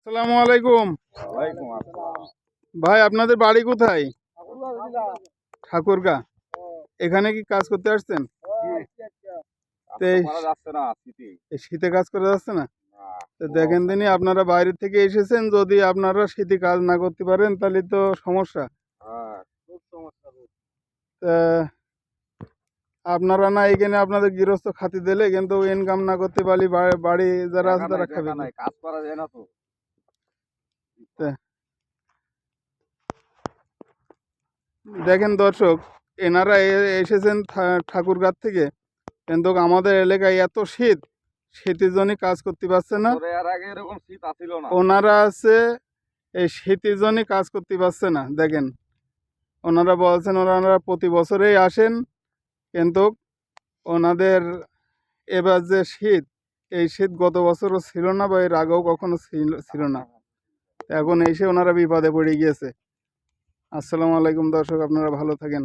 আসসালামু আলাইকুম। ওয়ালাইকুম আসসালাম। ভাই আপনাদের বাড়ি কোথায়? ঠাকুরগা। এখানে কি কাজ করতে আসছেন? কাজ তো তো এই করা যাচ্ছে না শীতে। এই শীতে কাজ করা যাচ্ছে না? না, তো খুব দেখেন অবস্থা দিনই খারাপ। আপনারা বাইরে থেকে এসেছেন, যদি আপনারা শীতে কাজ না করতে পারেন তাহলে তো সমস্যা। হ্যাঁ, খুব সমস্যা খুব। তা আপনারা না এখানে আপনাদের গৃহস্থ খাতি দিলে কিন্তু ইনকাম না করতে পারলে বাড়ি যারা আছে তারা খাবে দেখা কি? নাই কাজ করা যায় না তো। তা দেখেন দর্শক, এনারা এসেছেন ঠাকুরগাঁ থেকে, কিন্তু আমাদের এলাকায় এত শীত, শীতের জন্য কাজ করতে পারছে না। বছরে এর আগে এরকম শীত আসিল না। ওনারা আছে এই শীতের জন্য কাজ করতে পারছে না। দেখেন, ওনারা বলছেন ওনারা প্রতি বছরেই আসেন, কিন্তু ওনাদের এবার যে শীত, এই শীত গত বছরও ছিল না বা এর আগেও কখনো ছিল না। এখন এসে ওনারা বিপদে পড়ে গিয়েছে। আসসালামু আলাইকুম দর্শক, আপনারা ভালো থাকেন।